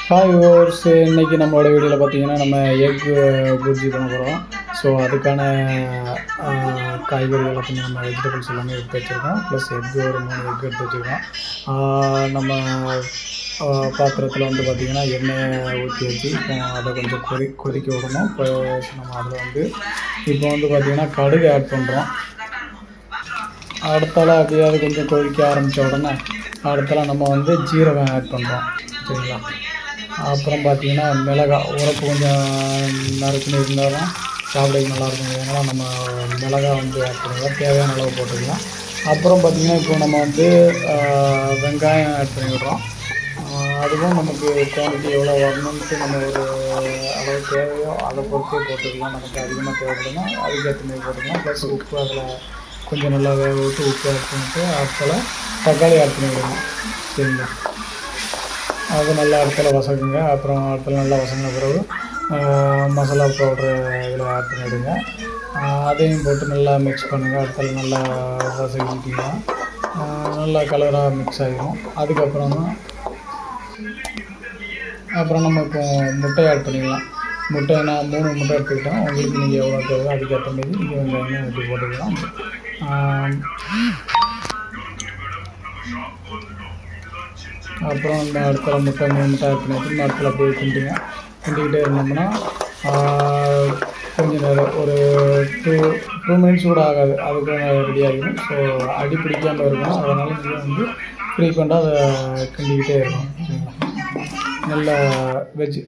Hi viewers, இன்றைக்கி நம்மளோட வீடியோவில் பார்த்தீங்கன்னா நம்ம எக் புர்ஜி பண்ண போகிறோம். ஸோ அதுக்கான காய்கறிகள் எல்லாத்தையும் நம்ம வெஜிடபிள்ஸ் எல்லாமே எடுத்து வச்சுருக்கோம். ப்ளஸ் எக்கு ஒரு 3 எக் எடுத்து வச்சுருக்கோம். நம்ம பாத்திரத்தில் வந்து பார்த்திங்கன்னா எண்ணெய் ஊற்றி வச்சு அதை கொஞ்சம் கொதிக்க விடணும். இப்போ நம்ம அதில் வந்து இப்போ வந்து பார்த்திங்கன்னா கடுகு ஆட் பண்ணுறோம். அடுத்தால அப்படியே அது கொஞ்சம் கொதிக்க ஆரம்பித்த உடனே அடுத்தால நம்ம வந்து ஜீரகம் ஆட் பண்ணுறோம். சரிங்களா? அப்புறம் பார்த்திங்கன்னா மிளகாய் உரப்பு கொஞ்சம் நறுக்குன்னு இருந்தாலும் சாப்பிடக்கு நல்லாயிருக்கும். அதனால் நம்ம மிளகாய் வந்து ஆட் பண்ணிக்கலாம், தேவையான அளவு போட்டுக்கலாம். அப்புறம் பார்த்திங்கன்னா இப்போ நம்ம வந்து வெங்காயம் ஆட் பண்ணி விடுறோம். அதுவும் நமக்கு குவான்டிட்டி எவ்வளோ வரணுன்ட்டு நம்ம ஒரு அளவு தேவையோ அதை பொறுத்தே போட்டுக்கலாம். நமக்கு அதிகமாக தேவைப்படுனா அதுக்கேற்ற மாதிரி போட்டுக்கலாம். ப்ளஸ் உப்பு அதில் கொஞ்சம் நல்லா வேக விட்டு உப்பு ஆட் பண்ணிவிட்டு அதில் தக்காளி ஆட் பண்ணி விடணும். சரிங்களா? அது நல்லா இடத்துல வசக்குங்க. அப்புறம் இடத்துல நல்லா வசங்கின பிறகு மசாலா பவுட்ரு இதில் ஆட் பண்ணிவிடுங்க. அதையும் போட்டு நல்லா மிக்ஸ் பண்ணுங்கள். இடத்துல நல்லா வசக்கிட்டிங்கன்னா நல்லா கலராக மிக்ஸ் ஆகிடும். அதுக்கப்புறம் நம்ம இப்போ முட்டை ஆட் பண்ணிக்கலாம். முட்டை நான் 3 முட்டை எடுத்துக்கிட்டேன். உங்களுக்கு நீங்கள் எவ்வளோ தேவையோ அதுக்கேற்ற மாரி நீங்கள் வெங்காயம் இப்படி போட்டுக்கலாம். அப்புறம் இந்த இடத்துல முட்டை 3 முட்டை ஆட் பண்ணி வச்சு இடத்துல அப்படியே கிண்டிக்கிட்டே இருந்தோம்னா கொஞ்சம் நேரம் ஒரு 2 மினிட்ஸ் கூட ஆகாது, அதுக்கு ரெடி ஆகிடும். ஸோ அடி பிடிக்காமல் இருக்கணும். அதனால் நீங்கள் வந்து ஃப்ரீக்வெண்ட்டாக அதை கிண்டிக்கிட்டே இருக்கணும். நல்ல வெஜ்